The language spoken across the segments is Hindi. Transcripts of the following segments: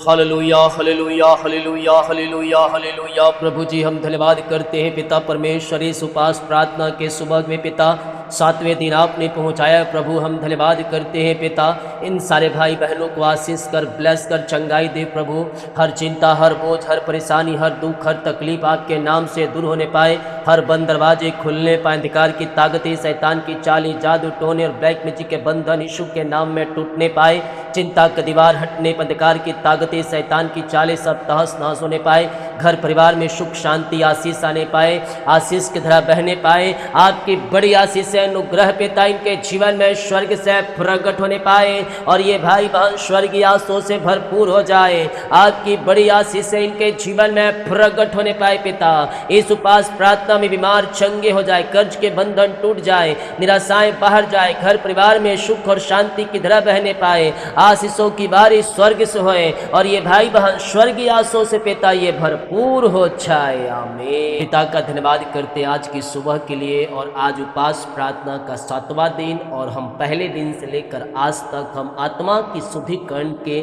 Hallelujah hallelujah hallelujah hallelujah hallelujah. प्रभु जी हम धन्यवाद करते हैं पिता परमेश्वर, इस उपास प्रार्थना के सुबह में पिता 7वें दिन आपने पहुंचाया। प्रभु हम धन्यवाद करते हैं पिता, इन सारे भाई बहनों को आशीष कर, ब्लेस कर, चंगाई दे प्रभु। हर चिंता, हर बोझ, हर परेशानी, हर दुख, हर तकलीफ आपके नाम से दूर होने पाए। हर बंद दरवाजे खुलने पाए। अंधकार की ताकतें, शैतान की चालें, जादू टोने और ब्लैक मैजिक के बंधन यीशु के नाम में टूटने पाए। चिंता का दीवार हटने, अंधकार की ताकतें, शैतान की चालें सब तहस नहस होने पाए। घर परिवार में सुख शांति आशीष आने पाए, आशीष की तरह बहने पाए। आपकी बड़ी आशीष से अनुग्रह पिता इनके जीवन में स्वर्ग से प्रकट होने पाए और ये भाई बहन स्वर्गीय आशीषों से भरपूर हो जाए। आपकी बड़ी आशीष से इनके जीवन में प्रकट होने पाए पिता। इस उपास प्रार्थना में बीमार चंगे हो जाए, कर्ज के बंधन टूट जाए, निराशाएं बाहर जाए, घर परिवार में सुख और शांति की तरह बहने पाए। आशीषों की बारिश स्वर्ग से होए और ये भाई बहन स्वर्गीय आशीषों से पिता ये भरपूर हो जाए। आमीन। पिता का धन्यवाद करते आज की सुबह के लिए और आज उपास प्रार्थना का 7वां दिन और हम पहले दिन से लेकर आज तक हम आत्मा की शुद्धिकरण के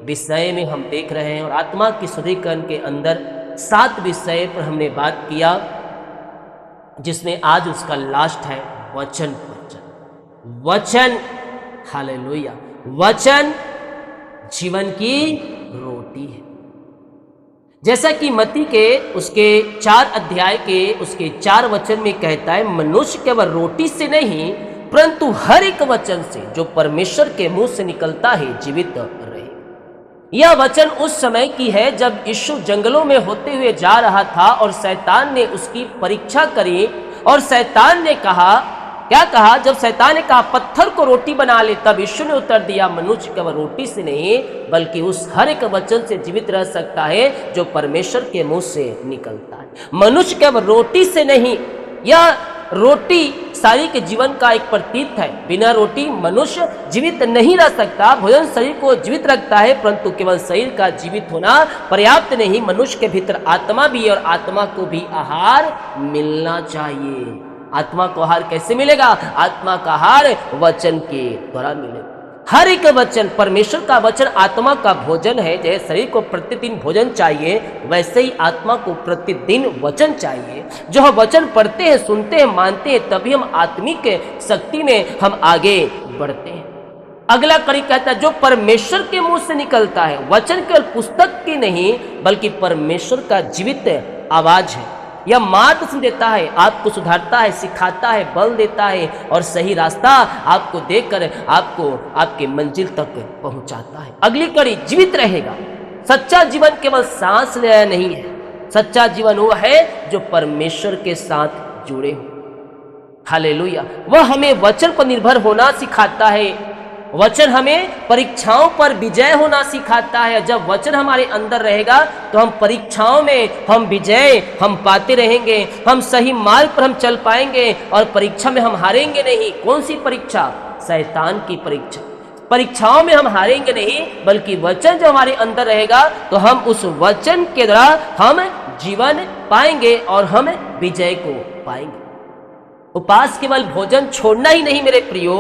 विषय में हम देख रहे हैं और आत्मा की शुद्धिकरण के अंदर 7 विषय पर हमने बात किया, जिसमें आज उसका लास्ट है वचन। वचन हालेलुया। वचन जीवन की रोटी है। जैसा कि मत्ती के उसके 4 अध्याय के उसके 4 वचन में कहता है, मनुष्य केवल रोटी से नहीं परंतु हर एक वचन से जो परमेश्वर के मुंह से निकलता है जीवित रहे। यह वचन उस समय की है जब यीशु जंगलों में होते हुए जा रहा था और शैतान ने उसकी परीक्षा करी और शैतान ने कहा, क्या कहा? जब शैतान ने कहा पत्थर को रोटी बना ले, तब यीशु ने उत्तर दिया, मनुष्य केवल रोटी से नहीं बल्कि उस हर एक वचन से जीवित रह सकता है जो परमेश्वर के मुंह से निकलता है। मनुष्य केवल रोटी से नहीं, यह रोटी शरीर के जीवन का एक प्रतीक है। बिना रोटी मनुष्य जीवित नहीं रह सकता। भोजन शरीर को जीवित रखता है परंतु केवल शरीर का जीवित होना पर्याप्त नहीं। मनुष्य के भीतर आत्मा भी है और आत्मा को भी आहार मिलना चाहिए। आत्मा को आहार कैसे मिलेगा? आत्मा का आहार वचन के द्वारा मिलेगा। हर एक वचन, परमेश्वर का वचन आत्मा का भोजन है। जैसे शरीर को प्रतिदिन भोजन चाहिए वैसे ही आत्मा को प्रतिदिन वचन चाहिए। जो हम वचन पढ़ते हैं, सुनते हैं, मानते हैं, तभी हम आत्मिक शक्ति में हम आगे बढ़ते हैं। अगला कड़ी कहता है जो परमेश्वर के मुंह से निकलता है। वचन केवल पुस्तक की नहीं बल्कि परमेश्वर का जीवित आवाज है। यह मार्गदर्शन देता है, आपको सुधारता है, सिखाता है, बल देता है और सही रास्ता आपको देकर आपको आपके मंजिल तक पहुंचाता है। अगली कड़ी जीवित रहेगा। सच्चा जीवन केवल सांस लेना नहीं है। सच्चा जीवन वो है जो परमेश्वर के साथ जुड़े हो। हालेलुया। वह हमें वचन पर निर्भर होना सिखाता है। वचन हमें परीक्षाओं पर विजय होना सिखाता है। जब वचन हमारे अंदर रहेगा तो हम परीक्षाओं में हम विजय हम पाते रहेंगे। हम सही मार्ग पर हम चल पाएंगे और परीक्षा में हम हारेंगे नहीं। कौन सी परीक्षा? शैतान की परीक्षा। परीक्षाओं में हम हारेंगे नहीं बल्कि वचन जो हमारे अंदर रहेगा तो हम उस वचन के द्वारा हम जीवन पाएंगे और हम विजय को पाएंगे। उपास केवल भोजन छोड़ना ही नहीं मेरे प्रियो,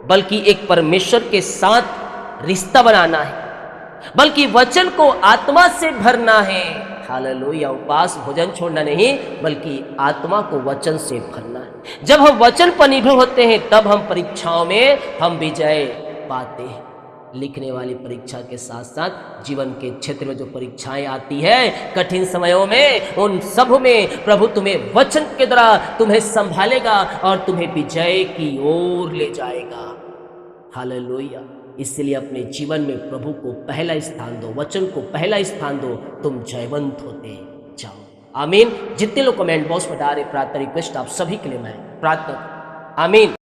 बल्कि एक परमेश्वर के साथ रिश्ता बनाना है, बल्कि वचन को आत्मा से भरना है। हालेलुया। उपास भोजन छोड़ना नहीं बल्कि आत्मा को वचन से भरना है। जब हम वचन पर निर्भर होते हैं तब हम परीक्षाओं में हम विजय पाते हैं। लिखने वाली परीक्षा के साथ साथ जीवन के क्षेत्र में जो परीक्षाएं आती है कठिन समयों में, उन सब में प्रभु तुम्हें वचन के द्वारा तुम्हें संभालेगा और तुम्हें विजय की ओर ले जाएगा। हालेलुया। इसलिए अपने जीवन में प्रभु को पहला स्थान दो, वचन को पहला स्थान दो, तुम जयवंत होते जाओ। आमीन। जितने लोग कमेंट बॉक्स में डाल रहे प्रार्थना रिक्वेस्ट आप सभी के लिए मैं प्रार्थना। आमीन।